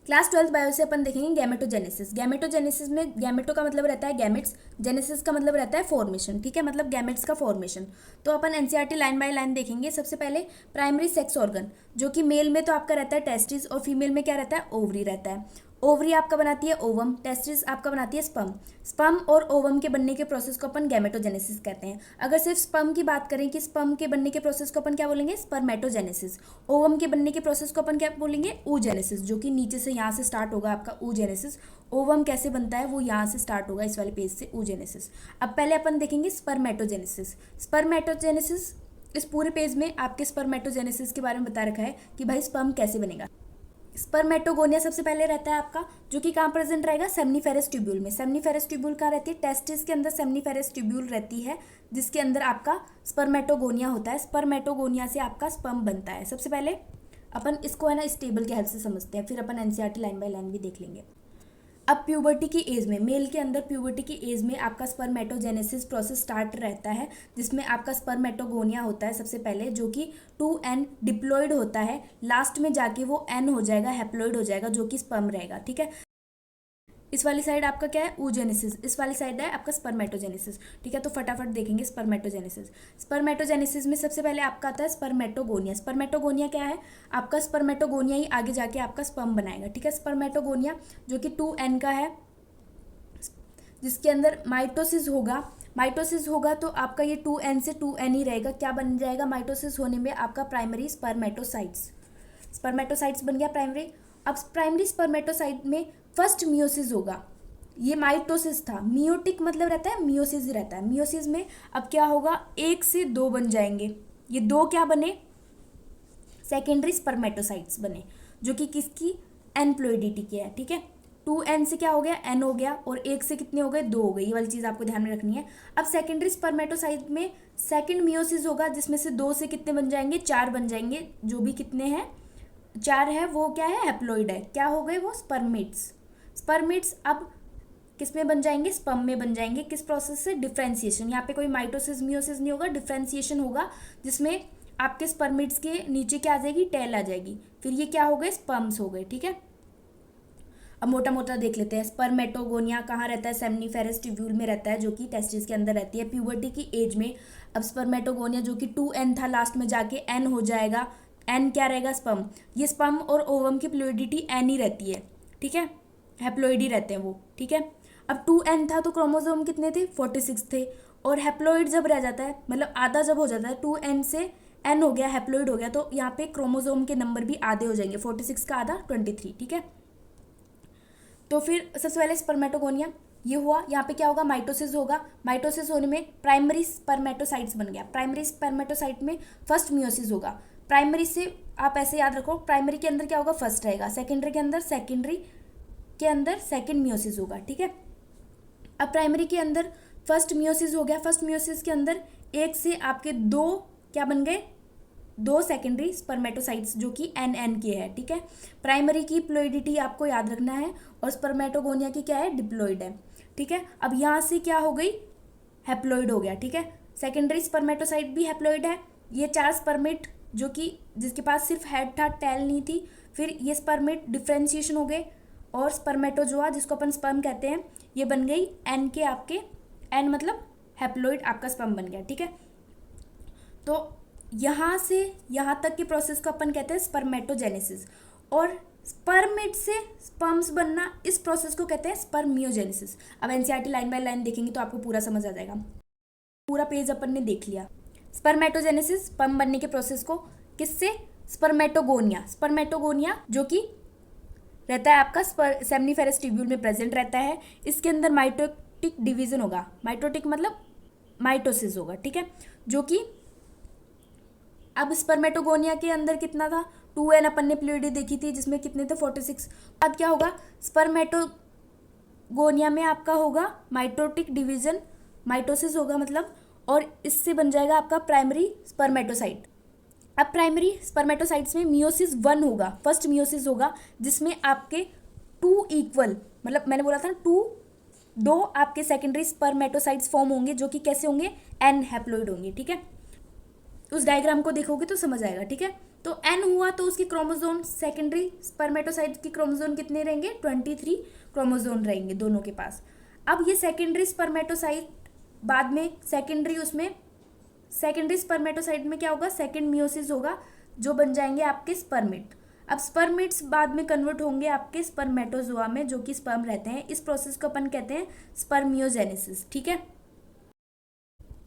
Class 12 bio से अपन देखेंगे gametogenesis. Gametogenesis में गैमेटो का मतलब रहता है गैमेट्स, जेनेसिस का मतलब रहता है फॉर्मेशन, ठीक है, मतलब गैमेट्स का फॉर्मेशन। तो अपन एनसीईआरटी लाइन बाय लाइन देखेंगे। सबसे पहले प्राइमरी सेक्स ऑर्गन, जो कि मेल में तो आपका रहता है टेस्टिस और फीमेल में क्या रहता है, ओवरी रहता है। ओवरी आपका बनाती है ओवम, टेस्टिस आपका बनाती है स्पर्म। स्पर्म और ओवम के बनने के प्रोसेस को अपन गैमेटोजेनेसिस कहते हैं। अगर सिर्फ स्पर्म की बात करें कि स्पर्म के बनने के प्रोसेस को अपन क्या बोलेंगे, स्पर्मेटोजेनेसिस। ओवम के बनने के प्रोसेस को अपन क्या बोलेंगे, oogenesis, जो कि नीचे से यहाँ से स्टार्ट होगा आपका oogenesis। ओवम कैसे बनता है वो यहाँ से स्टार्ट होगा, इस वाले पेज से, oogenesis। अब पहले अपन देखेंगे स्पर्मेटोजेनेसिस। स्पर्मेटोजेनेसिस, इस पूरे पेज में आपके स्पर्मेटोजेनेसिस के बारे में बता रखा है कि भाई स्पर्म कैसे बनेगा। स्पर्मेटोगोनिया सबसे पहले रहता है आपका, जो कि कहाँ प्रेजेंट रहेगा, सेमनीफेरस ट्यूब्यूल में। सेमनीफेरस ट्यूब्यूल कहाँ रहती है, टेस्टिस के अंदर सेमनीफेरस ट्यूब्यूल रहती है, जिसके अंदर आपका स्पर्मेटोगोनिया होता है। स्पर्मेटोगोनिया से आपका स्पर्म बनता है। सबसे पहले अपन इसको है ना इस टेबल की हेल्प से समझते हैं, फिर अपन एनसीईआरटी लाइन बाय लाइन भी देख लेंगे। अब प्यूबर्टी की एज में, मेल के अंदर प्यूबर्टी की एज में आपका स्पर्मेटोजेनेसिस प्रोसेस स्टार्ट रहता है, जिसमें आपका स्पर्मेटोगोनिया होता है सबसे पहले, जो कि 2n डिप्लॉइड होता है। लास्ट में जाके वो n हो जाएगा, हैप्लॉइड हो जाएगा, जो कि स्पर्म रहेगा, ठीक है। इस वाली साइड आपका क्या है, oogenesis, इस वाली साइड है आपका स्पर्मेटोजेनेसिस, ठीक है। तो फटाफट देखेंगे स्पर्मेटोजेनेसिस। स्पर्मेटोजेनेसिस में सबसे पहले आपका आता है स्पर्मेटोगोनिया। स्पर्मेटोगोनिया क्या है, आपका स्पर्मेटोगोनिया ही आगे जाके आपका स्पर्म बनाएगा, ठीक है। स्पर्मेटोगोनिया जो कि 2n का है, जिसके अंदर माइटोसिस होगा। माइटोसिस होगा तो आपका ये 2n से 2n ही रहेगा। क्या बन जाएगा माइटोसिस होने में, आपका प्राइमरी स्पर्मेटोसाइट्स। स्पर्मेटोसाइट्स बन गया प्राइमरी। अब प्राइमरी स्पर्मेटोसाइट में फर्स्ट मियोसिस होगा। ये माइटोसिस था, मियोटिक मतलब रहता है मियोसिस रहता है। मियोसिस में अब क्या होगा, 1 से 2 बन जाएंगे। ये 2 क्या बने, सेकेंडरी स्पर्मेटोसाइट्स बने, जो कि किसकी, एनप्लॉइडिटी के है, ठीक है। 2n से क्या हो गया, n हो गया, और 1 से कितने हो गए, 2 हो गए। ये वाली चीज़ आपको ध्यान में रखनी है। अब सेकेंडरी स्पर्मेटोसाइट में सेकेंड मियोसिस होगा, जिसमें से 2 से कितने बन जाएंगे, 4 बन जाएंगे। जो भी कितने हैं, 4 है, वो क्या है, हैप्लॉइड है। क्या हो गए वो, स्पर्मेट्स। स्पर्मेट्स अब किस में बन जाएंगे, स्पर्म में बन जाएंगे। किस प्रोसेस से, डिफ्रेंसिएशन। यहाँ पे कोई माइटोसिस मियोसिस नहीं होगा, डिफ्रेंसिएशन होगा, जिसमें आपके स्पर्मेट्स के नीचे क्या आ जाएगी, टेल आ जाएगी। फिर ये क्या हो गए, स्पर्म्स हो गए, ठीक है। अब मोटा मोटा देख लेते हैं। स्पर्मेटोगोनिया कहाँ रहता है, सेमनीफेरस ट्यूब्यूल में रहता है, जो कि टेस्टिस के अंदर रहती है। प्यूबर्टी की एज में अब स्पर्मेटोगोनिया जो कि 2n था, लास्ट में जाके n हो जाएगा। n क्या रहेगा, स्पर्म। ये स्पर्म और ओवम की प्लूइडिटी n ही रहती है, ठीक है, हैप्लॉइड ही रहते हैं वो, ठीक है। अब 2n था तो क्रोमोसोम कितने थे, 46 थे। और हैप्लॉइड जब रह जाता है, मतलब आधा जब हो जाता है, 2n से n हो गया, हैप्लॉइड हो गया, तो यहाँ पे क्रोमोसोम के नंबर भी आधे हो जाएंगे। 46 का आधा 23, ठीक है। तो फिर सबसे पहले स्पर्मेटोगोनिया ये हुआ। यहाँ पे क्या होगा, माइटोसिस होगा। माइटोसिस होने में प्राइमरी स्पर्मेटोसाइट्स बन गया। प्राइमरी स्पर्मेटोसाइट में फर्स्ट मियोसिस होगा। प्राइमरी से आप ऐसे याद रखो, प्राइमरी के अंदर क्या होगा, फर्स्ट रहेगा। सेकेंडरी के अंदर सेकेंड मियोसिस होगा, ठीक है। अब प्राइमरी के अंदर फर्स्ट मियोसिस हो गया। फर्स्ट मियोसिस के अंदर 1 से आपके 2 क्या बन गए, 2 सेकेंडरी स्पर्मेटोसाइट्स, जो कि एन के है, ठीक है। प्राइमरी की प्लॉइडिटी आपको याद रखना है, और स्पर्मेटोगोनिया की क्या है, डिप्लॉइड है, ठीक है। अब यहाँ से क्या हो गई, हैप्लॉइड हो गया, ठीक है। सेकेंडरी स्पर्मेटोसाइट भी हैप्लॉइड है। ये 4 स्पर्मेट, जो कि जिसके पास सिर्फ हेड था, टेल नहीं थी। फिर ये स्पर्मेट डिफ्रेंशिएशन हो गए, और स्पर्मेटोजोआ, जिसको अपन स्पर्म कहते हैं, ये बन गई एन के आपके, एन मतलब हैप्लॉइड आपका स्पर्म बन गया, ठीक है। तो यहाँ से यहाँ तक के प्रोसेस को अपन कहते हैं स्पर्मेटोजेनेसिस। और स्पर्मेट से स्पर्म्स बनना, इस प्रोसेस को कहते हैं स्पर्मियोजेनेसिस। अब एनसीईआरटी लाइन बाय लाइन देखेंगे तो आपको पूरा समझ आ जाएगा। पूरा पेज अपन ने देख लिया। स्पर्मेटोजेनेसिस, स्पर्म बनने के प्रोसेस को किससे, स्पर्मेटोगोनिया। स्पर्मेटोगोनिया जो कि रहता है आपका सेमनीफेरस ट्यूब्यूल में प्रेजेंट रहता है। इसके अंदर माइटोटिक डिवीजन होगा। माइटोटिक मतलब माइटोसिस होगा, ठीक है। जो कि अब स्पर्मेटोगोनिया के अंदर कितना था, 2n अपन ने प्लूइडी देखी थी, जिसमें कितने थे, 46। अब क्या होगा, स्पर्मेटोगोनिया में आपका होगा माइटोटिक डिवीजन, माइटोसिस होगा मतलब, और इससे बन जाएगा आपका प्राइमरी स्पर्मेटोसाइट। अब प्राइमरी स्पर्मेटोसाइट्स में मियोसिस 1 होगा, फर्स्ट मियोसिस होगा, जिसमें आपके 2 इक्वल, मतलब मैंने बोला था 2 आपके सेकेंडरी स्पर्मेटोसाइट्स फॉर्म होंगे, जो कि कैसे होंगे, एन हैप्लॉइड होंगे, ठीक है। उस डायग्राम को देखोगे तो समझ आएगा, ठीक है। तो एन हुआ तो उसकी क्रोमोजोम, सेकेंडरी स्पर्मेटोसाइट की क्रोमोजोम कितने रहेंगे, 23 क्रोमोजोम रहेंगे दोनों के पास। अब ये सेकेंडरी स्पर्मेटोसाइट बाद में सेकेंडरी स्पर्मेटोसाइट में क्या होगा, सेकेंड मियोसिस होगा, जो बन जाएंगे आपके स्पर्मेट। अब स्पर्मेट्स बाद में कन्वर्ट होंगे आपके स्पर्मेटोजोआ में, जो कि स्पर्म रहते हैं। इस प्रोसेस को अपन कहते हैं स्पर्मियोजेनेसिस, ठीक है।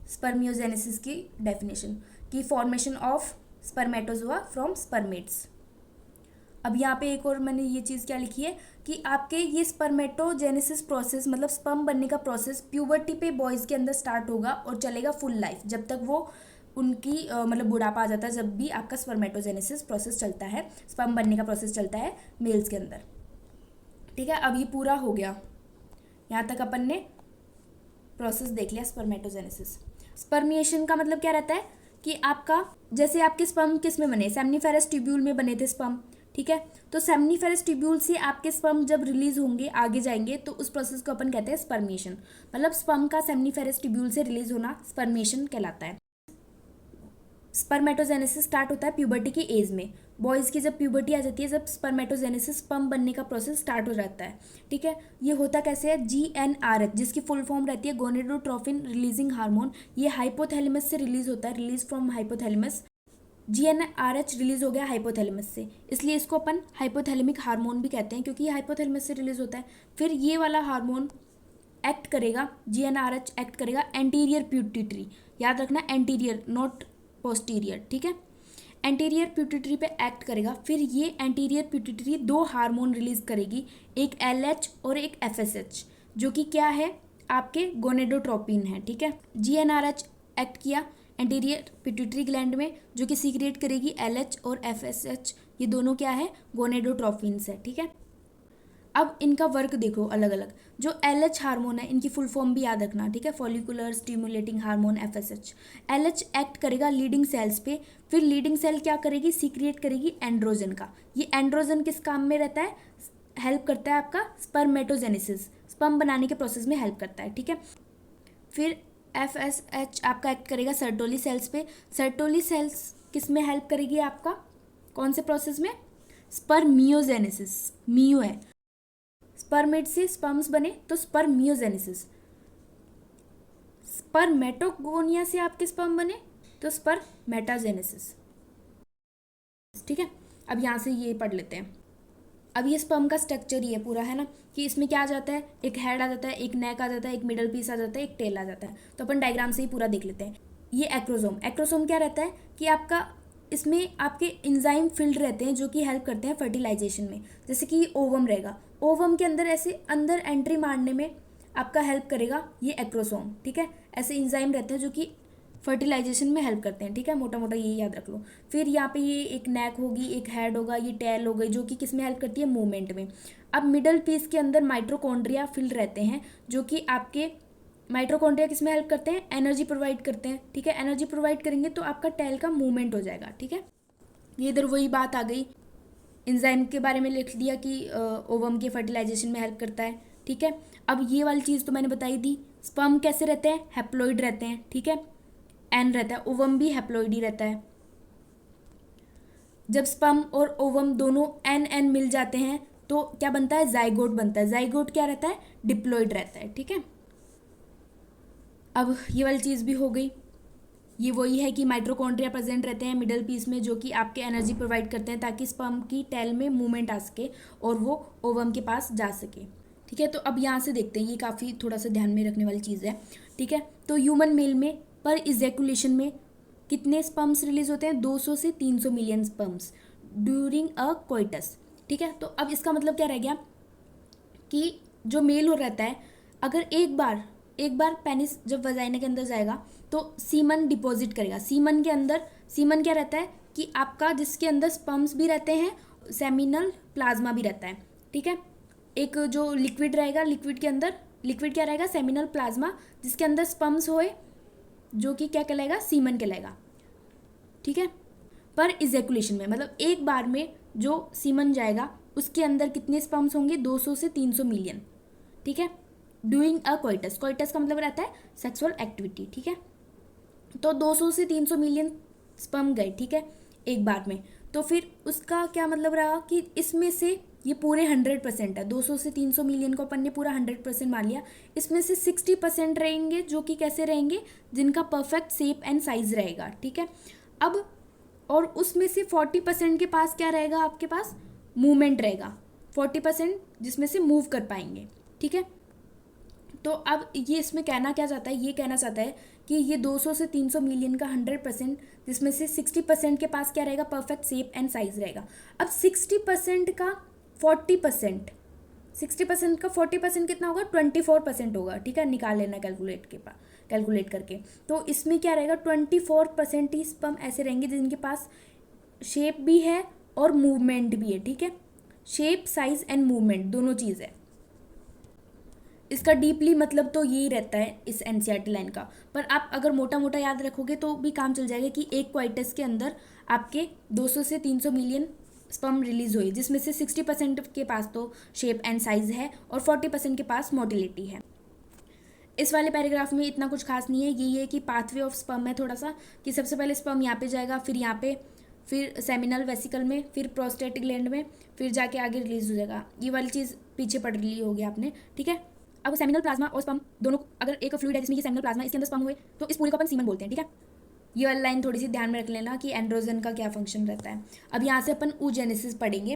स्पर्मियोजेनेसिस की डेफिनेशन की फॉर्मेशन ऑफ स्पर्मेटोजोआ फ्रॉम स्पर्मेट्स। अब यहाँ पे एक और मैंने ये चीज़ क्या लिखी है कि आपके ये स्पर्मेटोजेनेसिस प्रोसेस मतलब स्पर्म बनने का प्रोसेस प्यूबर्टी पे बॉयज़ के अंदर स्टार्ट होगा और चलेगा फुल लाइफ, जब तक वो उनकी मतलब बुढ़ापा आ जाता है, जब भी आपका स्पर्मेटोजेनेसिस प्रोसेस चलता है, स्पर्म बनने का प्रोसेस चलता है मेल्स के अंदर, ठीक है। अब ये पूरा हो गया, यहाँ तक अपन ने प्रोसेस देख लिया स्पर्मेटोजेनेसिस। स्पर्मिएशन का मतलब क्या रहता है कि आपका जैसे आपके स्पर्म किस में बने, सेमनीफेरस ट्यूब्यूल में बने थे स्पर्म, ठीक है। तो सेमनीफेरस ट्यूब्यूल से आपके स्पर्म जब रिलीज होंगे, आगे जाएंगे, तो उस प्रोसेस को अपन कहते हैं स्पर्मिएशन। मतलब स्पर्म का सेमनीफेरस ट्यूब्यूल से रिलीज होना स्पर्मिएशन कहलाता है। स्पर्मेटोजेनेसिस स्टार्ट होता है प्यूबर्टी की एज में। बॉयज़ की जब प्यूबर्टी आ जाती है, जब स्पर्मेटोजेनेसिस स्पर्म बनने का प्रोसेस स्टार्ट हो जाता है, ठीक है। ये होता कैसे है, GnRH, जिसकी फुल फॉर्म रहती है गोनेडोट्रोफिन रिलीजिंग हार्मोन। ये हाइपोथैलेमस से रिलीज होता है, release from hypothalamus. GnRH release हो गया हाइपोथैलेमस से, इसलिए इसको अपन हाइपोथैलेमिक हार्मोन भी कहते हैं, क्योंकि ये हाइपोथैलेमस से रिलीज होता है। फिर ये वाला हार्मोन एक्ट करेगा, GnRH एक्ट करेगा एंटीरियर प्यूटिटरी, याद रखना एंटीरियर नॉट पोस्टीरियर, ठीक है। एंटीरियर प्यूटिटरी पे एक्ट करेगा। फिर ये एंटीरियर प्यूटिटरी दो हार्मोन रिलीज करेगी, एक LH और एक FSH, जो कि क्या है, आपके गोनेडोट्रोपिन है, ठीक है। GnRH एक्ट किया एंटीरियर पिट्यूटरी ग्लैंड में, जो कि सीक्रेट करेगी LH और FSH, ये दोनों क्या है, गोनेडोट्रोपिन्स है, ठीक है। अब इनका वर्क देखो अलग अलग। जो LH हार्मोन है, इनकी फुल फॉर्म भी याद रखना, ठीक है, follicular stimulating hormone FSH। LH act करेगा लीडिंग सेल्स पे, फिर लीडिंग सेल क्या करेगी, सीक्रेट करेगी एंड्रोजन का। ये एंड्रोजन किस काम में रहता है, हेल्प करता है आपका स्पर्मेटोजेनेसिस, स्पर्म बनाने के प्रोसेस में हेल्प करता है, ठीक है। फिर FSH आपका एक्ट करेगा सर्टोली सेल्स पे। सर्टोली सेल्स किस में हेल्प करेगी आपका, कौन से प्रोसेस में, स्पर्मियोजेनेसिस, मियो है, स्पर्मेट से स्पर्म्स बने तो स्पर्मियोजेनेसिस। स्पर्मेटोगोनिया से आपके स्पर्म बने तो स्पर्मेटाजेनेसिस, ठीक है। अब यहाँ से ये पढ़ लेते हैं। अब ये स्पर्म का स्ट्रक्चर ही है पूरा, है ना, कि इसमें क्या आ जाता है, एक हेड आ जाता है, एक नेक आ जाता है, एक मिडल पीस आ जाता है, एक टेल आ जाता है। तो अपन डायग्राम से ही पूरा देख लेते हैं। ये एक्रोसोम, एक्रोसोम क्या रहता है कि आपका इसमें आपके इंजाइम फिल्ड रहते हैं, जो कि हेल्प करते हैं फर्टिलाइजेशन में। जैसे कि ओवम रहेगा, ओवम के अंदर ऐसे अंदर एंट्री मारने में आपका हेल्प करेगा ये एक्रोसोम, ठीक है। ऐसे इंजाइम रहते हैं जो कि फर्टिलाइजेशन में हेल्प करते हैं, ठीक है, मोटा मोटा ये याद रख लो। फिर यहाँ पे ये एक नेक होगी, एक हेड होगा, ये टेल हो गई, जो कि किस में हेल्प करती है, मूवमेंट में। अब मिडल पीस के अंदर माइट्रोकॉन्ड्रिया फिल्ड रहते हैं, जो कि आपके माइट्रोकॉन्ड्रिया किस में हेल्प करते हैं, एनर्जी प्रोवाइड करते हैं, ठीक है। एनर्जी प्रोवाइड करेंगे तो आपका टेल का मूवमेंट हो जाएगा, ठीक है। ये इधर वही बात आ गई, इंजाइम के बारे में लिख दिया कि ओवम के फर्टिलाइजेशन में हेल्प करता है, ठीक है। अब ये वाली चीज़ तो मैंने बताई दी। स्पर्म कैसे रहते हैं, हैप्लॉइड रहते हैं, ठीक है, एन रहता है, ओवम भी हैप्लॉइड ही रहता है। जब स्पर्म और ओवम दोनों एन मिल जाते हैं तो क्या बनता है, जाइगोट बनता है। जाइगोट क्या रहता है, डिप्लॉइड रहता है, ठीक है। अब ये वाली चीज़ भी हो गई। ये वही है कि माइट्रोकॉन्ड्रिया प्रेजेंट रहते हैं मिडल पीस में, जो कि आपके एनर्जी प्रोवाइड करते हैं ताकि स्पर्म की टेल में मूवमेंट आ सके और वो ओवम के पास जा सके, ठीक है। तो अब यहाँ से देखते हैं, ये काफ़ी थोड़ा सा ध्यान में रखने वाली चीज़ है, ठीक है। तो ह्यूमन मेल में पर इजैकुलेशन में कितने स्पर्म्स रिलीज होते हैं, 200 से 300 million sperms during a coitus, ठीक है। तो अब इसका मतलब क्या रह गया कि जो मेल हो रहता है, अगर एक बार पेनिस जब वजाइना के अंदर जाएगा तो सीमन डिपॉजिट करेगा। सीमन के अंदर, सीमन क्या रहता है कि आपका जिसके अंदर स्पर्म्स भी रहते हैं, सेमिनल प्लाज्मा भी रहता है, ठीक है। एक जो लिक्विड रहेगा, लिक्विड के अंदर लिक्विड क्या रहेगा, सेमिनल प्लाज्मा, जिसके अंदर स्पर्म्स होए, जो कि क्या कहलाएगा, सीमन कहलाएगा, ठीक है। पर इजैकुलेशन में मतलब एक बार में जो सीमन जाएगा उसके अंदर कितने स्पर्म्स होंगे, 200 से 300 मिलियन, ठीक है। डूइंग अ कोइटस, कोइटस का मतलब रहता है सेक्सुअल एक्टिविटी, ठीक है। तो 200 से 300 मिलियन स्पर्म गए, ठीक है, एक बार में। तो फिर उसका क्या मतलब रहा कि इसमें से ये पूरे 100% है, 200 से 300 मिलियन को अपन ने पूरा 100% मान लिया, इसमें से 60% रहेंगे जो कि कैसे रहेंगे, जिनका परफेक्ट शेप एंड साइज रहेगा, ठीक है। अब और उसमें से 40% के पास क्या रहेगा, आपके पास मूवमेंट रहेगा, 40% जिसमें से मूव कर पाएंगे, ठीक है। तो अब ये इसमें कहना क्या चाहता है, ये कहना चाहता है कि ये 200 से 300 मिलियन का 100%, जिसमें से 60% के पास क्या रहेगा, परफेक्ट शेप एंड साइज रहेगा। अब 60% का 40%, 60% का 40% कितना होगा, 24% होगा, ठीक है, निकाल लेना कैलकुलेट करके। तो इसमें क्या रहेगा, 24% ही स्पर्म ऐसे रहेंगे जिनके पास शेप भी है और मूवमेंट भी है, ठीक है, शेप साइज एंड मूवमेंट दोनों चीज़ है। इसका डीपली मतलब तो यही रहता है इस एनसीईआरटी लाइन का, पर आप अगर मोटा मोटा याद रखोगे तो भी काम चल जाएगा कि एक क्वाइटस के अंदर आपके 200 से 300 मिलियन स्पर्म रिलीज हुए, जिसमें से 60% के पास तो शेप एंड साइज है और 40% के पास मोटिलिटी है। इस वाले पैराग्राफ में इतना कुछ खास नहीं है, यही है कि पाथवे ऑफ स्पर्म है थोड़ा सा, कि सबसे पहले स्पर्म यहाँ पे जाएगा, फिर यहाँ पे, फिर सेमिनल वेसिकल में, फिर प्रोस्टेट ग्लैंड में, फिर जाके आगे रिलीज हो जाएगा। ये वाली चीज़ पीछे पढ़ ली होगी आपने, ठीक है। अब सेमिनल प्लाज्मा और स्पर्म दोनों, अगर एक फ्लूइड है जिसमें ये सेमिनल प्लाज्मा, इसके अंदर स्पर्म हुए तो इस पूरे को अपन सीमन बोलते हैं, ठीक है। ये वाली लाइन थोड़ी सी ध्यान में रख लेना कि एंड्रोजन का क्या फंक्शन रहता है। अब यहाँ से अपन oogenesis पढ़ेंगे।